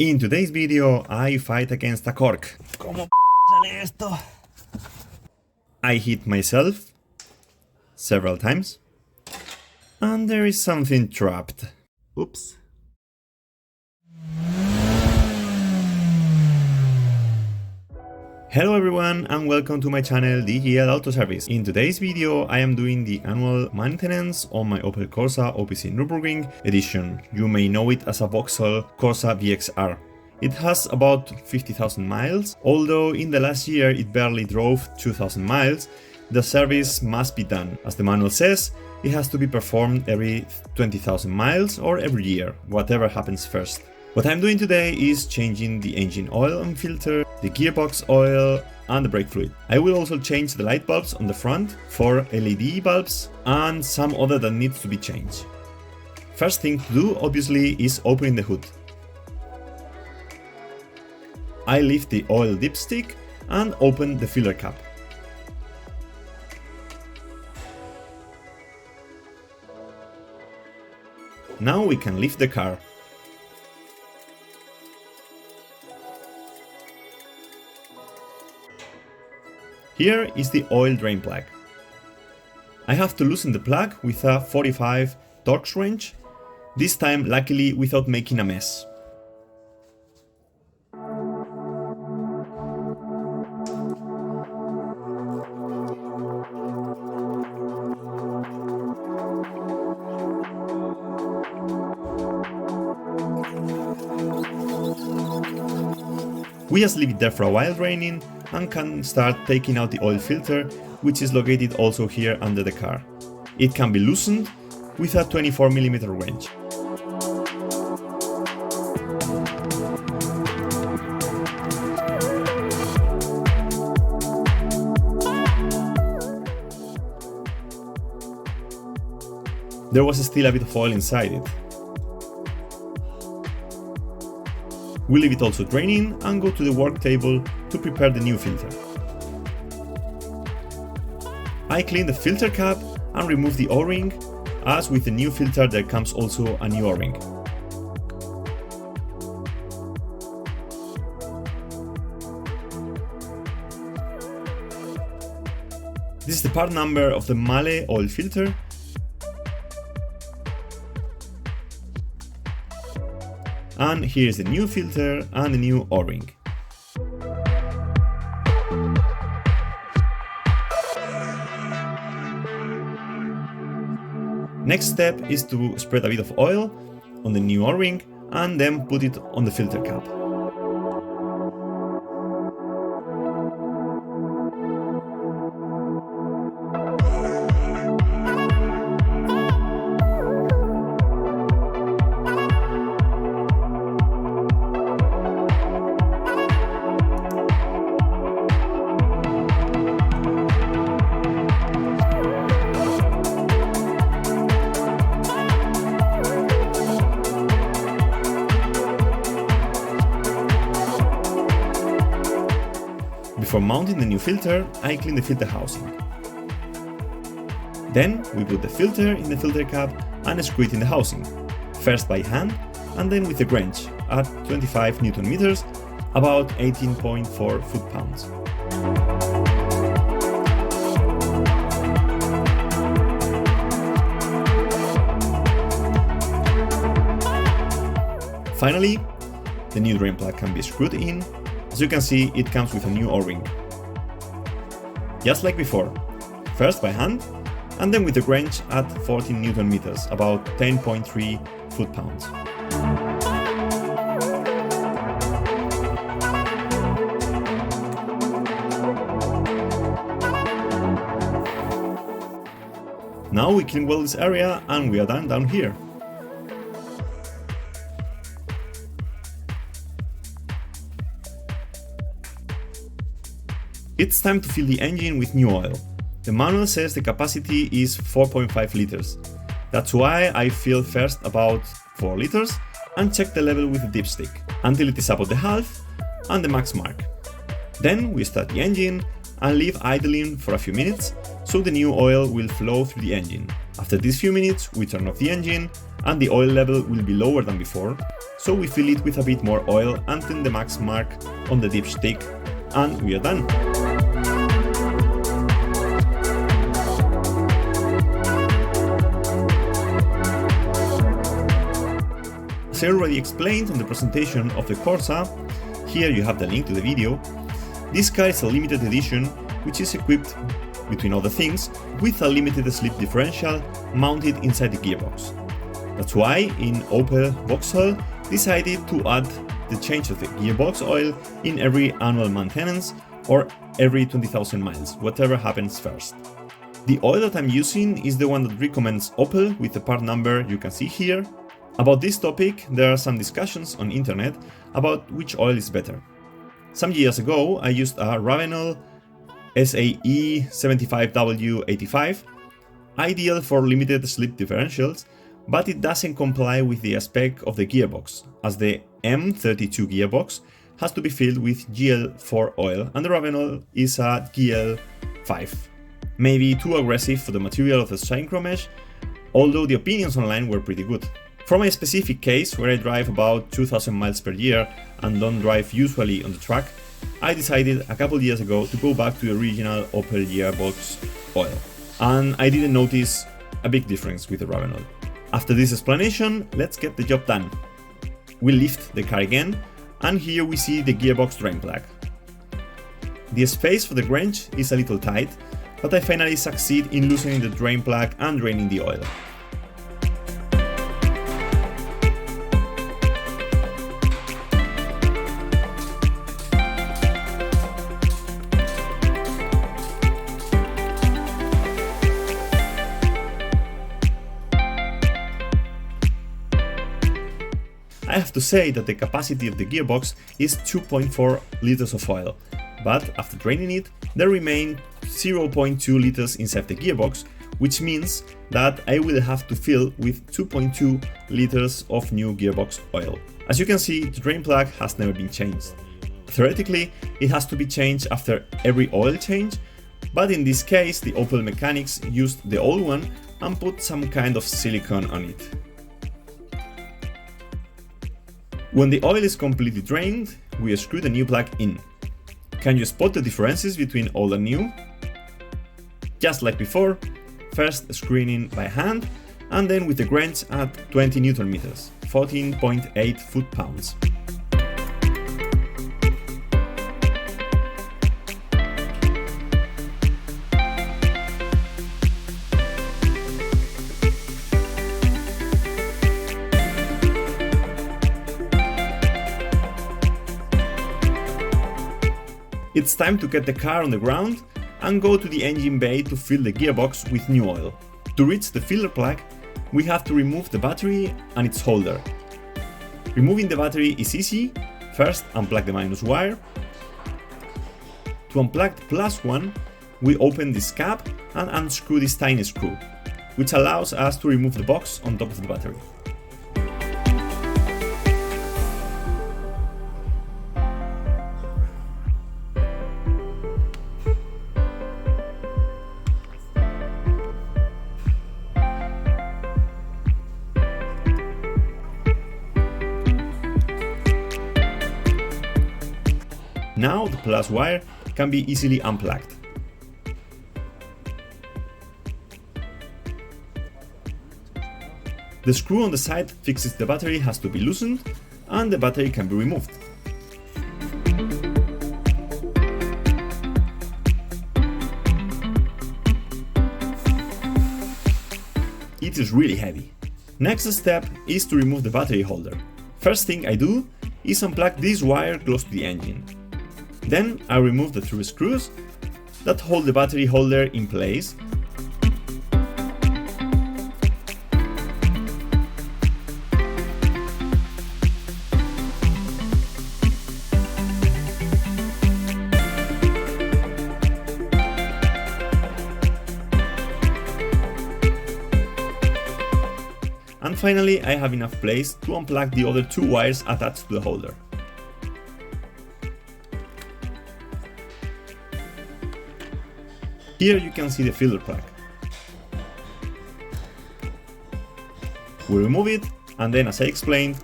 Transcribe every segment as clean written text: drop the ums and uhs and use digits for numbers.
In today's video, I fight against a cork. ¿Cómo sale esto? I hit myself several times, and there is something trapped. Oops. Hello everyone and welcome to my channel DGL Auto Service. In today's video I am doing the annual maintenance on my Opel Corsa OPC Nürburgring Edition. You may know it as a Vauxhall Corsa VXR. It has about 50,000 miles, although in the last year it barely drove 2,000 miles. The service must be done. As the manual says, it has to be performed every 20,000 miles or every year, whatever happens first. What I'm doing today is changing the engine oil and filter, the gearbox oil and the brake fluid. I will also change the light bulbs on the front for LED bulbs and some other that needs to be changed. First thing to do obviously is opening the hood. I lift the oil dipstick and open the filler cap. Now we can lift the car. Here is the oil drain plug. I have to loosen the plug with a 45 Torx wrench, this time luckily without making a mess. We just leave it there for a while draining and can start taking out the oil filter, which is located also here under the car. It can be loosened with a 24mm wrench. There was still a bit of oil inside it. We leave it also draining and go to the work table to prepare the new filter. I clean the filter cap and remove the O-ring, as with the new filter there comes also a new O-ring. This is the part number of the Mahle oil filter. And here is the new filter and the new O-ring. Next step is to spread a bit of oil on the new O-ring and then put it on the filter cap. Before mounting the new filter, I clean the filter housing. Then we put the filter in the filter cap and screw it in the housing, first by hand and then with a wrench at 25 Newton meters, about 18.4 foot-pounds. Finally, the new drain plug can be screwed in. As you can see, it comes with a new O-ring. Just like before, first by hand and then with the wrench at 14 Newton meters, about 10.3 foot-pounds. Now we clean well this area and we are done down here. It's time to fill the engine with new oil. The manual says the capacity is 4.5 liters. That's why I fill first about 4 liters and check the level with the dipstick until it is about the half and the max mark. Then we start the engine and leave idling for a few minutes so the new oil will flow through the engine. After these few minutes we turn off the engine and the oil level will be lower than before, so we fill it with a bit more oil until the max mark on the dipstick, and we are done. As I already explained on the presentation of the Corsa, here you have the link to the video, this car is a limited edition which is equipped, between other things, with a limited slip differential mounted inside the gearbox. That's why in Opel Vauxhall decided to add the change of the gearbox oil in every annual maintenance or every 20,000 miles, whatever happens first. The oil that I'm using is the one that recommends Opel with the part number you can see here. About this topic, there are some discussions on internet about which oil is better. Some years ago, I used a Vauxhall SAE 75W85, ideal for limited slip differentials, but it doesn't comply with the spec of the gearbox, as the M32 gearbox has to be filled with GL4 oil and the Vauxhall is a GL5. Maybe too aggressive for the material of the synchro mesh, although the opinions online were pretty good. For my specific case, where I drive about 2000 miles per year and don't drive usually on the track, I decided a couple years ago to go back to the original Opel gearbox oil, and I didn't notice a big difference with the Vauxhall. After this explanation, let's get the job done. We lift the car again, and here we see the gearbox drain plug. The space for the wrench is a little tight, but I finally succeed in loosening the drain plug and draining the oil. I have to say that the capacity of the gearbox is 2.4 liters of oil, but after draining it, there remain 0.2 liters inside the gearbox, which means that I will have to fill with 2.2 liters of new gearbox oil. As you can see, the drain plug has never been changed. Theoretically, it has to be changed after every oil change, but in this case, the Opel mechanics used the old one and put some kind of silicone on it. When the oil is completely drained, we screw the new plug in. Can you spot the differences between old and new? Just like before, first screwing in by hand and then with the wrench at 20 Newton meters, 14.8 foot-pounds. It's time to get the car on the ground and go to the engine bay to fill the gearbox with new oil. To reach the filler plug, we have to remove the battery and its holder. Removing the battery is easy. First, unplug the minus wire. To unplug the plus one, we open this cap and unscrew this tiny screw, which allows us to remove the box on top of the battery. Now the plus wire can be easily unplugged. The screw on the side fixes the battery has to be loosened and the battery can be removed. It is really heavy. Next step is to remove the battery holder. First thing I do is unplug this wire close to the engine. Then I remove the 3 screws that hold the battery holder in place. And finally, I have enough place to unplug the other 2 wires attached to the holder. Here you can see the filler plug. We remove it, and then, as I explained,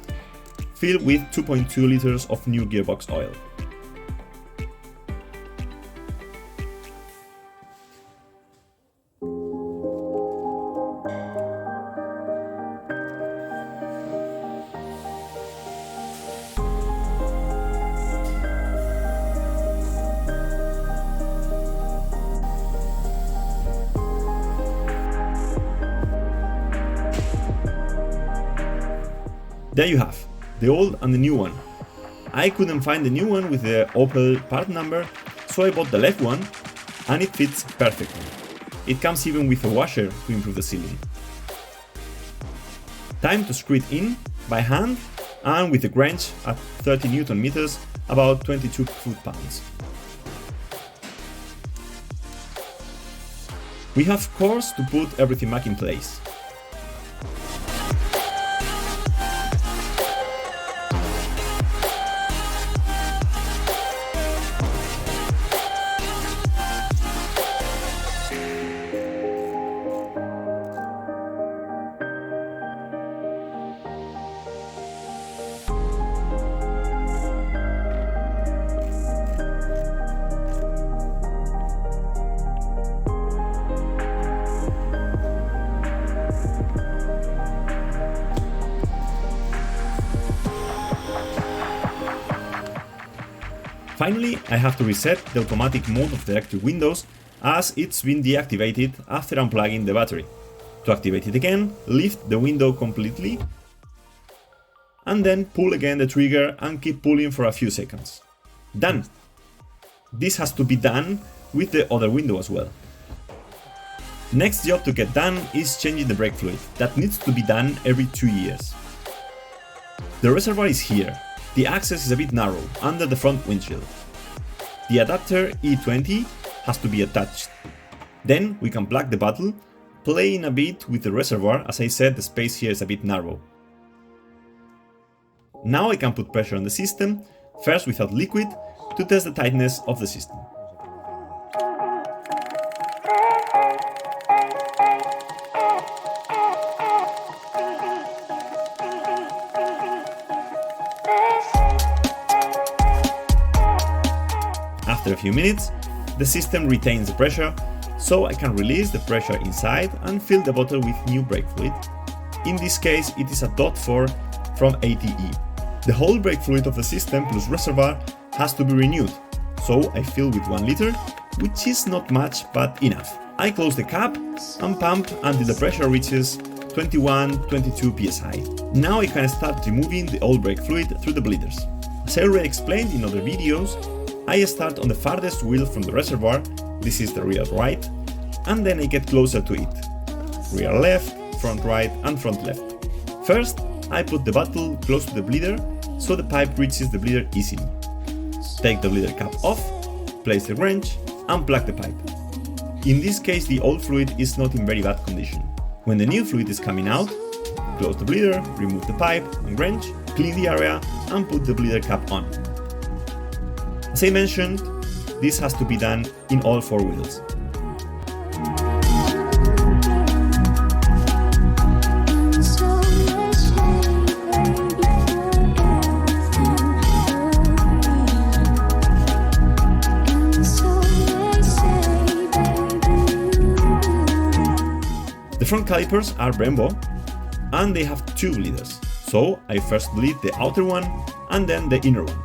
fill with 2.2 liters of new gearbox oil. There you have, the old and the new one. I couldn't find the new one with the Opel part number, so I bought the left one, and it fits perfectly. It comes even with a washer to improve the sealing. Time to screw it in by hand and with a wrench at 30 Newton meters, about 22 foot-pounds. We have of course to put everything back in place. Finally, I have to reset the automatic mode of the electric windows as it's been deactivated after unplugging the battery. To activate it again, lift the window completely and then pull again the trigger and keep pulling for a few seconds. Done! This has to be done with the other window as well. Next job to get done is changing the brake fluid. That needs to be done every 2 years. The reservoir is here. The access is a bit narrow, under the front windshield. The adapter E20 has to be attached. Then we can plug the bottle, playing a bit with the reservoir. As I said, the space here is a bit narrow. Now I can put pressure on the system, first without liquid, to test the tightness of the system. After a few minutes, the system retains the pressure, so I can release the pressure inside and fill the bottle with new brake fluid. In this case, it is a .4 from ATE. The whole brake fluid of the system plus reservoir has to be renewed, so I fill with 1 liter, which is not much but enough. I close the cap and pump until the pressure reaches 21-22 psi. Now I can start removing the old brake fluid through the bleeders. As I already explained in other videos, I start on the farthest wheel from the reservoir, this is the rear right, and then I get closer to it. Rear left, front right and front left. First, I put the bottle close to the bleeder, so the pipe reaches the bleeder easily. Take the bleeder cap off, place the wrench and plug the pipe. In this case the old fluid is not in very bad condition. When the new fluid is coming out, close the bleeder, remove the pipe and wrench, clean the area and put the bleeder cap on. As I mentioned, this has to be done in all 4 wheels. The front calipers are Brembo and they have 2 bleeders, so I first bleed the outer one and then the inner one.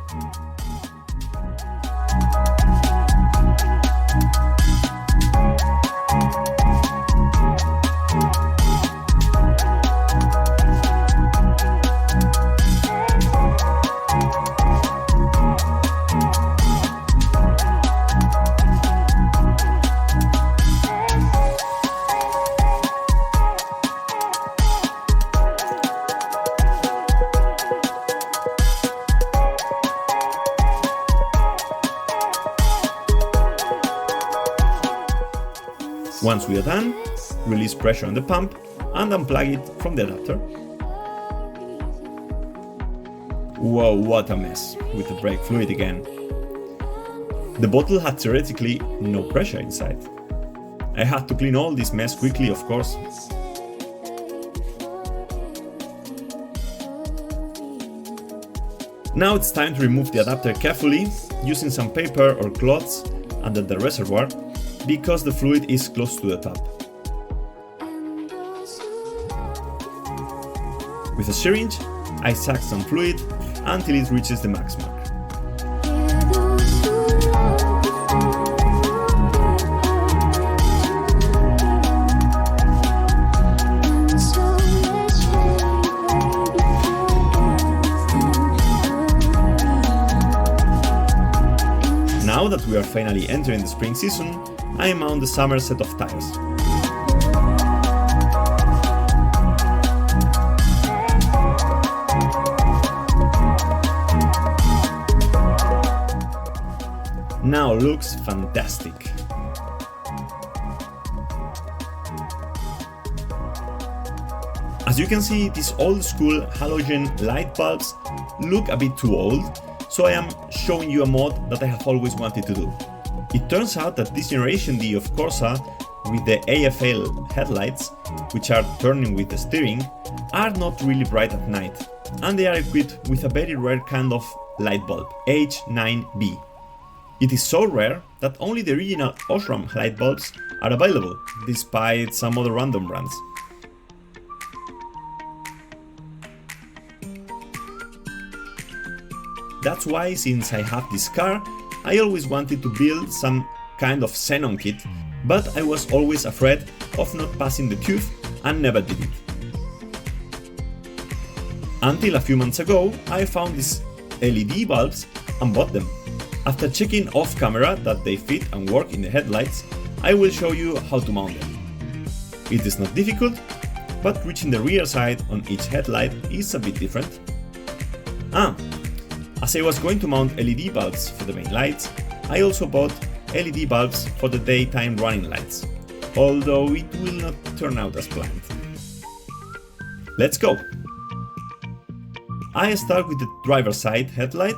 Once we are done, release pressure on the pump and unplug it from the adapter. Whoa, what a mess, with the brake fluid again. The bottle had theoretically no pressure inside. I had to clean all this mess quickly, of course. Now it's time to remove the adapter carefully, using some paper or cloths under the reservoir, because the fluid is close to the top. With a syringe, I suck some fluid until it reaches the max mark. Now that we are finally entering the spring season, I mount the summer set of tires. Now looks fantastic. As you can see, these old school halogen light bulbs look a bit too old, so I am showing you a mod that I have always wanted to do. It turns out that this generation D of Corsa with the AFL headlights, which are turning with the steering, are not really bright at night, and they are equipped with a very rare kind of light bulb, H9B. It is so rare that only the original Osram light bulbs are available, despite some other random brands. That's why, since I have this car, I always wanted to build some kind of Xenon kit, but I was always afraid of not passing the TÜV and never did it. Until a few months ago, I found these LED bulbs and bought them. After checking off camera that they fit and work in the headlights, I will show you how to mount them. It is not difficult, but reaching the rear side on each headlight is a bit different. As I was going to mount LED bulbs for the main lights, I also bought LED bulbs for the daytime running lights, although it will not turn out as planned. Let's go! I start with the driver's side headlight,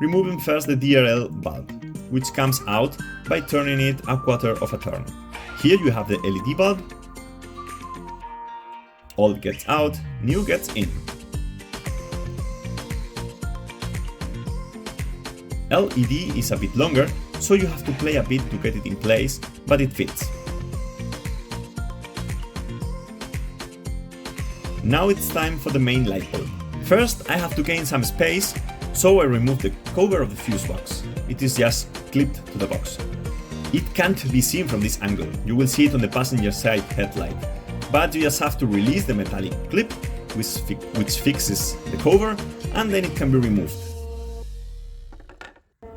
removing first the DRL bulb, which comes out by turning it a quarter of a turn. Here you have the LED bulb. Old gets out, new gets in. LED is a bit longer, so you have to play a bit to get it in place, but it fits. Now it's time for the main light bulb. First, I have to gain some space, so I remove the cover of the fuse box. It is just clipped to the box. It can't be seen from this angle, you will see it on the passenger side headlight, but you just have to release the metallic clip, which fixes the cover, and then it can be removed.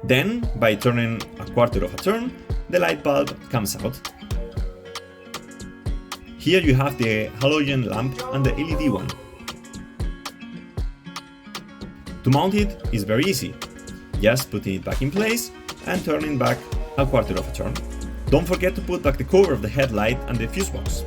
Then, by turning a quarter of a turn, the light bulb comes out. Here you have the halogen lamp and the LED one. To mount it is very easy, just putting it back in place and turning back a quarter of a turn. Don't forget to put back the cover of the headlight and the fuse box.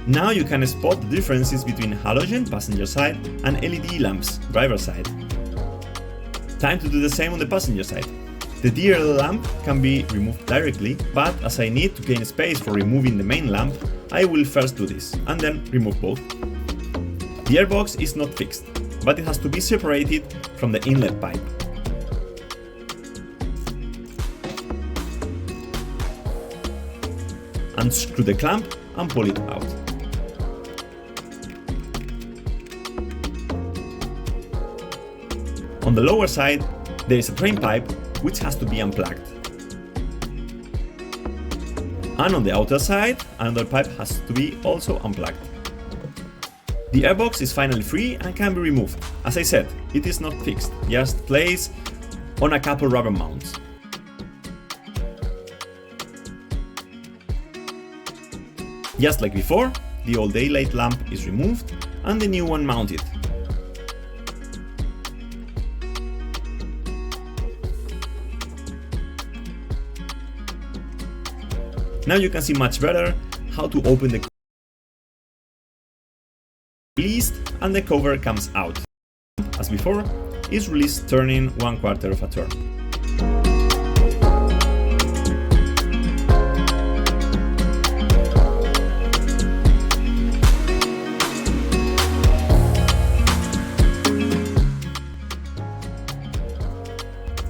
Now you can spot the differences between halogen passenger side and LED lamps driver side. Time to do the same on the passenger side. The DRL lamp can be removed directly, but as I need to gain space for removing the main lamp, I will first do this, and then remove both. The airbox is not fixed, but it has to be separated from the inlet pipe. Unscrew the clamp and pull it out. On the lower side, there is a drain pipe which has to be unplugged. And on the outer side, another pipe has to be also unplugged. The airbox is finally free and can be removed. As I said, it is not fixed, just placed on a couple rubber mounts. Just like before, the old daylight lamp is removed and the new one mounted. Now you can see much better how to open the released and the cover comes out. As before, is released turning 1/4 of a turn.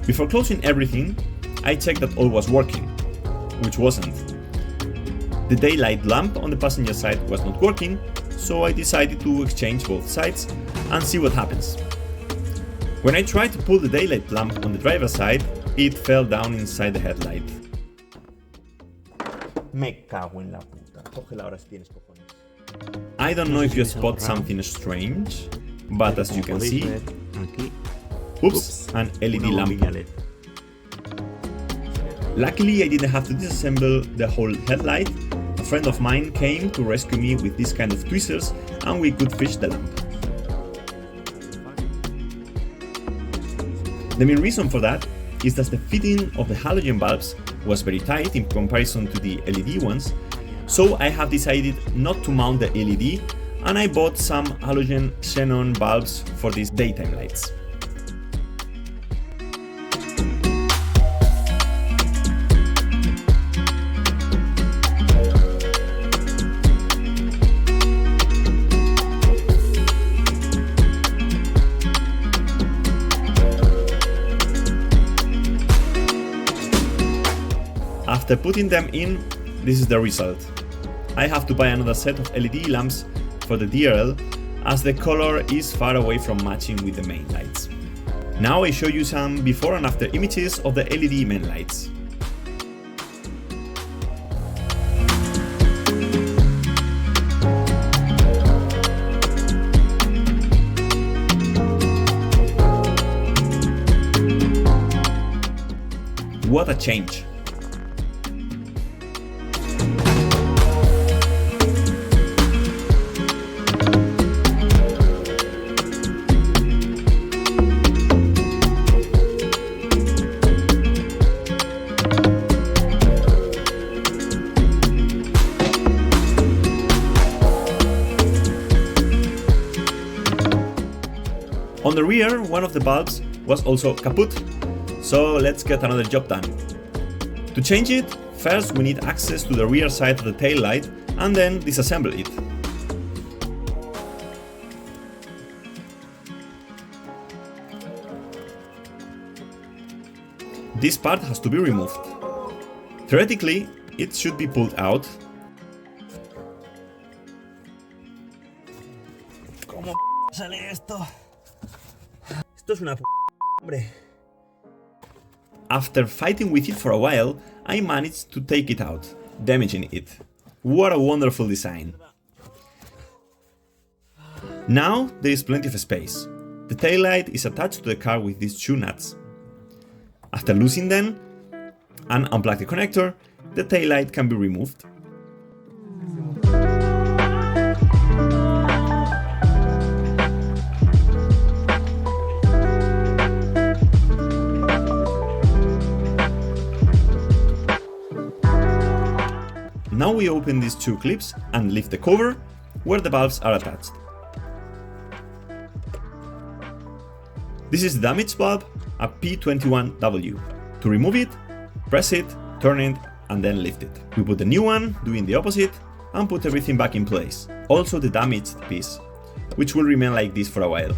Before closing everything, I checked that all was working, which wasn't. The daylight lamp on the passenger side was not working, so I decided to exchange both sides and see what happens. When I tried to pull the daylight lamp on the driver's side, it fell down inside the headlight. Me cago en la puta. Cógela ahora si tienes cojones. I don't know if you spot something strange, but as you can see, oops, an LED lamp. Luckily, I didn't have to disassemble the whole headlight. A friend of mine came to rescue me with this kind of tweezers and we could fix the lamp. The main reason for that is that the fitting of the halogen bulbs was very tight in comparison to the LED ones, so I have decided not to mount the LED and I bought some halogen xenon bulbs for these daytime lights. After putting them in, this is the result. I have to buy another set of LED lamps for the DRL as the color is far away from matching with the main lights. Now I show you some before and after images of the LED main lights. What a change! On the rear, one of the bulbs was also kaput, so let's get another job done. To change it, first we need access to the rear side of the tail light and then disassemble it. This part has to be removed. Theoretically, it should be pulled out. ¿Cómo sale esto? Esto es una hombre. After fighting with it for a while, I managed to take it out, damaging it. What a wonderful design. Now there is plenty of space. The taillight is attached to the car with these two nuts. After loosening them and unplug the connector, the taillight can be removed. Now we open these two clips and lift the cover where the bulbs are attached. This is the damaged bulb, a P21W. To remove it, press it, turn it, and then lift it. We put the new one, doing the opposite, and put everything back in place. Also the damaged piece, which will remain like this for a while.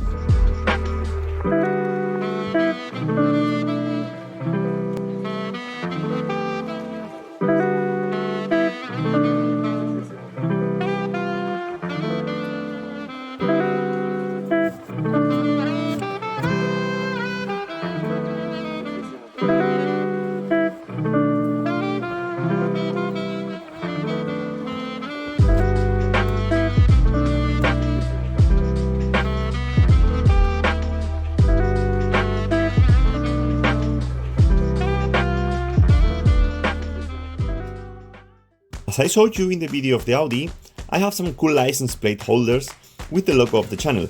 As I showed you in the video of the Audi, I have some cool license plate holders with the logo of the channel.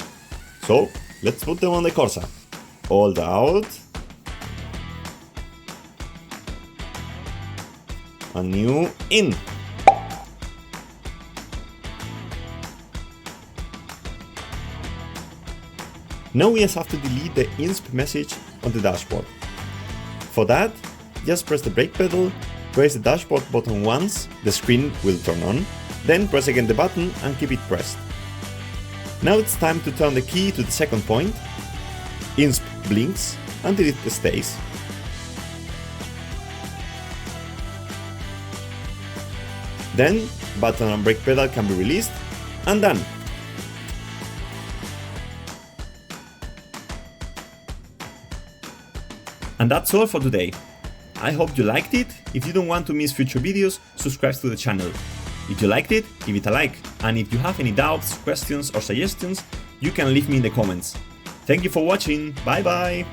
So let's put them on the Corsa. Hold out. And new in. Now we just have to delete the INSP message on the dashboard. For that, just press the brake pedal, press the dashboard button once, the screen will turn on, then press again the button and keep it pressed. Now it's time to turn the key to the second point. INSP blinks until it stays. Then, button and brake pedal can be released and done. And that's all for today. I hope you liked it. If you don't want to miss future videos, subscribe to the channel. If you liked it, give it a like. And if you have any doubts, questions or suggestions, you can leave me in the comments. Thank you for watching. Bye bye.